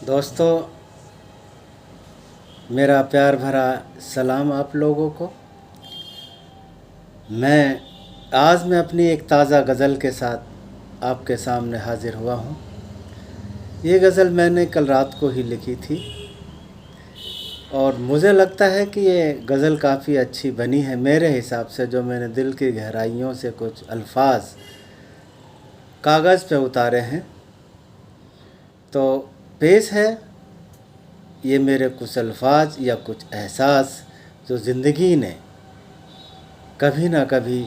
दोस्तों, मेरा प्यार भरा सलाम आप लोगों को। मैं अपनी एक ताज़ा गज़ल के साथ आपके सामने हाज़िर हुआ हूँ। ये गज़ल मैंने कल रात को ही लिखी थी और मुझे लगता है कि ये गज़ल काफ़ी अच्छी बनी है मेरे हिसाब से। जो मैंने दिल की गहराइयों से कुछ अल्फाज कागज़ पे उतारे हैं, तो पेश है ये मेरे कुछ अल्फाज या कुछ एहसास जो ज़िंदगी ने कभी ना कभी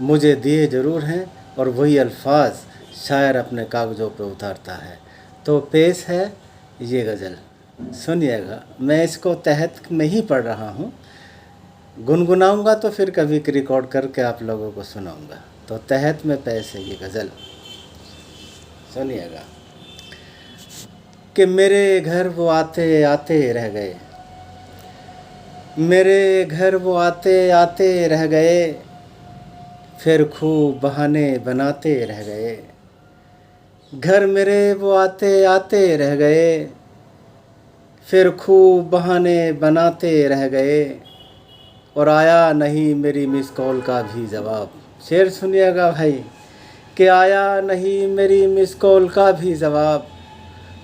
मुझे दिए ज़रूर हैं, और वही अल्फाज शायर अपने कागज़ों पे उतारता है। तो पेश है ये गज़ल, सुनिएगा। मैं इसको तहत में ही पढ़ रहा हूँ, गुनगुनाऊँगा तो फिर कभी रिकॉर्ड करके आप लोगों को सुनाऊँगा। तो तहत में पेश है ये गज़ल, सुनिएगा। कि मेरे घर वो आते आते रह गए, मेरे घर वो आते आते रह गए, फिर खूब बहाने बनाते रह गए। घर मेरे वो आते आते रह गए, फिर खूब बहाने बनाते रह गए, और आया नहीं मेरी मिस कॉल का भी जवाब। शेर सुनिएगा भाई, कि आया नहीं मेरी मिस कॉल का भी जवाब।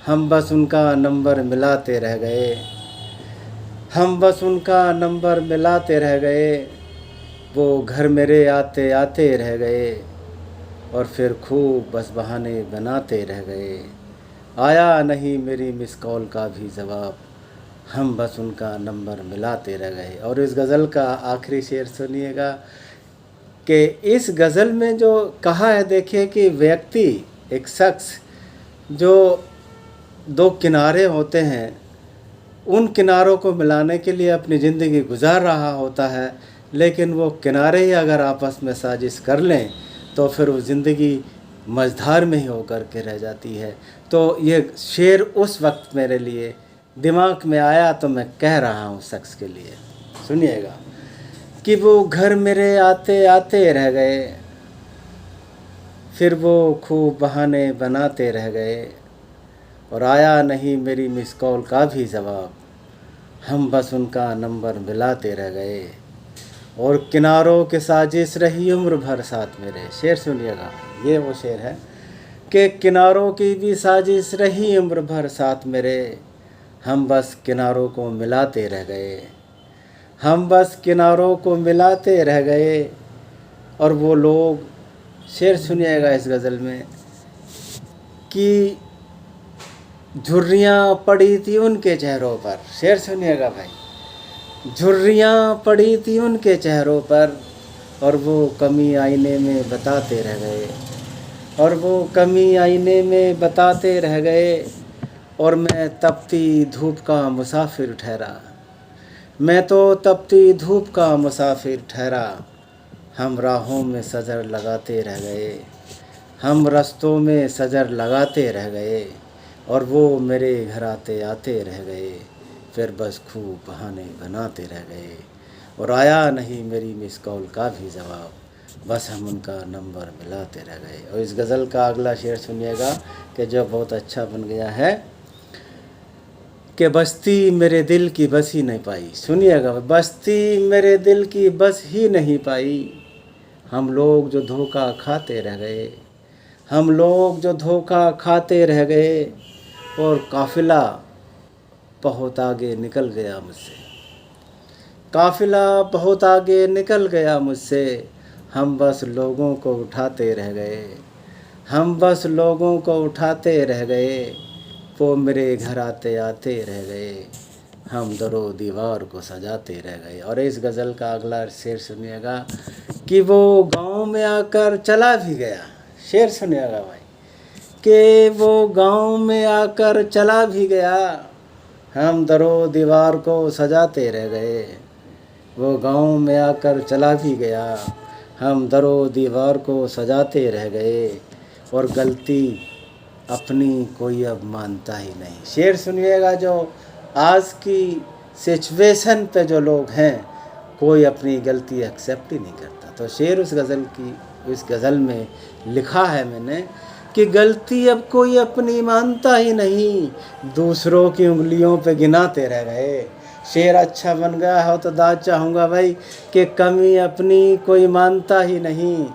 हम बस उनका नंबर मिलाते रह गए, हम बस उनका नंबर मिलाते रह गए। वो घर मेरे आते आते रह गए, और फिर खूब बस बहाने बनाते रह गए। आया नहीं मेरी मिस कॉल का भी जवाब, हम बस उनका नंबर मिलाते रह गए। और इस गज़ल का आखिरी शेर सुनिएगा, कि इस गज़ल में जो कहा है, देखिए कि व्यक्ति, एक शख्स जो दो किनारे होते हैं, उन किनारों को मिलाने के लिए अपनी ज़िंदगी गुजार रहा होता है, लेकिन वो किनारे ही अगर आपस में साजिश कर लें तो फिर वो ज़िंदगी मझधार में ही होकर के रह जाती है। तो ये शेर उस वक्त मेरे लिए दिमाग में आया, तो मैं कह रहा हूँ शख्स के लिए, सुनिएगा। कि वो घर मेरे आते आते रह गए, फिर वो खूब बहाने बनाते रह गए, और आया नहीं मेरी मिस कॉल का भी जवाब। हम बस उनका नंबर मिलाते रह गए, और किनारों के साजिश रही उम्र भर साथ मेरे। शेर सुनिएगा, ये वो शेर है कि किनारों की भी साजिश रही उम्र भर साथ मेरे। हम बस किनारों को मिलाते रह गए, हम बस किनारों को मिलाते रह गए। और वो लोग, शेर सुनिएगा इस गज़ल में, कि झुर्रियाँ पड़ी थी उनके चेहरों पर। शेर सुनिएगा भाई, झुर्रियाँ पड़ी थी उनके चेहरों पर, और वो कमी आईने में बताते रह गए, और वो कमी आईने में बताते रह गए। और मैं तपती धूप का मुसाफिर ठहरा, मैं तो तपती धूप का मुसाफिर ठहरा। हम राहों में सजर लगाते रह गए, हम रास्तों में सजर लगाते रह गए, और वो मेरे घर आते आते रह गए, फिर बस खूब बहाने बनाते रह गए। और आया नहीं मेरी मिस कॉल का भी जवाब, बस हम उनका नंबर मिलाते रह गए। और इस गज़ल का अगला शेर सुनिएगा, कि जो बहुत अच्छा बन गया है, कि बस्ती मेरे दिल की बस ही नहीं पाई। सुनिएगा, बस्ती मेरे दिल की बस ही नहीं पाई। हम लोग जो धोखा खाते रह गए, हम लोग जो धोखा खाते रह गए, और काफ़िला बहुत आगे निकल गया मुझसे, काफ़िला बहुत आगे निकल गया मुझसे। हम बस लोगों को उठाते रह गए, हम बस लोगों को उठाते रह गए। वो मेरे घर आते आते रह गए, हम दरो दीवार को सजाते रह गए। और इस गज़ल का अगला शेर सुनिएगा, कि वो गांव में आकर चला भी गया। शेर सुनिएगा भाई, कि वो गांव में आकर चला भी गया, हम दरो दीवार को सजाते रह गए। वो गांव में आकर चला भी गया, हम दरो दीवार को सजाते रह गए, और गलती अपनी कोई अब मानता ही नहीं। शेर सुनिएगा, जो आज की सिचुएशन पे जो लोग हैं, कोई अपनी गलती एक्सेप्ट ही नहीं करता। तो शेर उस गज़ल में लिखा है मैंने, कि गलती अब कोई अपनी मानता ही नहीं, दूसरों की उंगलियों पे गिनाते रह गए। शेर अच्छा बन गया हो तो दाद चाहूँगा भाई कि कमी अपनी कोई मानता ही नहीं,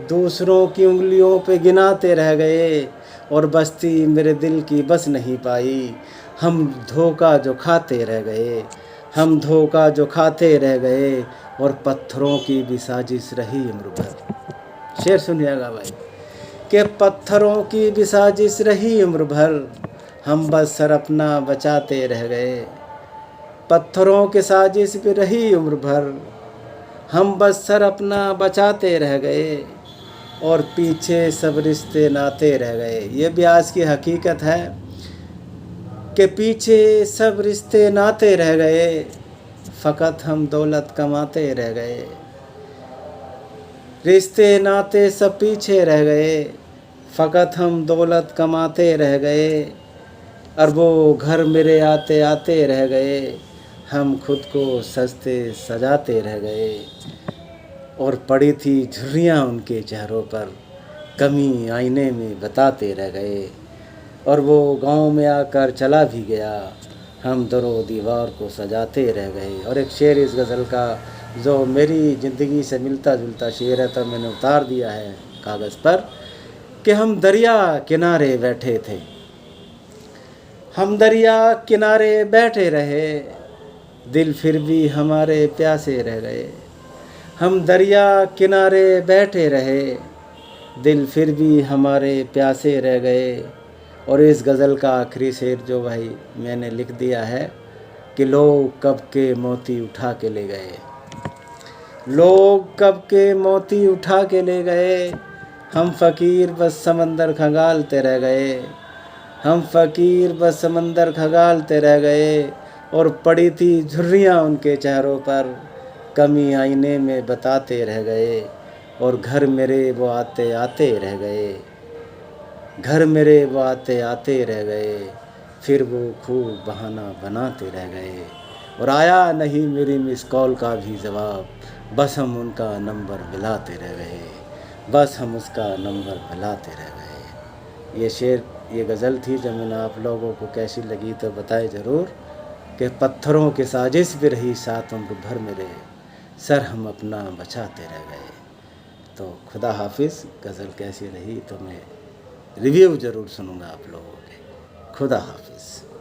दूसरों की उंगलियों पे गिनाते रह गए, और बस्ती मेरे दिल की बस नहीं पाई। हम धोखा जो खाते रह गए, हम धोखा जो खाते रह गए, और पत्थरों की भी साजिश रही उम्र भर। शेर सुनिएगा भाई कि पत्थरों की भी साजिश रही उम्र भर, हम बस सर अपना बचाते रह गए। पत्थरों की साजिश भी रही उम्र भर, हम बस सर अपना बचाते रह गए, और पीछे सब रिश्ते नाते रह गए। ये भी आज की हकीकत है कि पीछे सब रिश्ते नाते रह गए, फ़कत हम दौलत कमाते रह गए। रिश्ते नाते सब पीछे रह गए, फ़कत हम दौलत कमाते रह गए, और वो घर मेरे आते आते रह गए, हम खुद को सजते सजाते रह गए। और पड़ी थी झुर्रियाँ उनके चेहरों पर, कमी आईने में बताते रह गए, और वो गांव में आकर चला भी गया, हम दरो दीवार को सजाते रह गए। और एक शेर इस गज़ल का जो मेरी ज़िंदगी से मिलता जुलता शेर है, तो मैंने उतार दिया है कागज़ पर कि हम दरिया किनारे बैठे थे, हम दरिया किनारे बैठे रहे, दिल फिर भी हमारे प्यासे रह गए। हम दरिया किनारे बैठे रहे, दिल फिर भी हमारे प्यासे रह गए। और इस गज़ल का आखिरी शेर जो भाई मैंने लिख दिया है कि लोग कब के मोती उठा के ले गए, लोग कब के मोती उठा के ले गए, हम फ़कीर बस समंदर खंगालते रह गए, हम फ़कीर बस समंदर खंगालते रह गए। और पड़ी थी झुर्रियाँ उनके चेहरों पर, कमी आईने में बताते रह गए, और घर मेरे वो आते आते रह गए, घर मेरे वो आते आते रह गए, फिर वो खूब बहाना बनाते रह गए। और आया नहीं मेरी मिस कॉल का भी जवाब, बस हम उनका नंबर मिलाते रह गए, बस हम उसका नंबर मिलाते रह गए। ये शेर, ये गज़ल थी जो मैंने आप लोगों को कैसी लगी तो बताए ज़रूर कि पत्थरों की साजिश भी रही साथ उम्र भर मेरे, सर हम अपना बचाते रह गए। तो खुदा हाफिज़। गज़ल कैसी रही तो मैं रिव्यू ज़रूर सुनूंगा आप लोगों के। खुदा हाफिज़।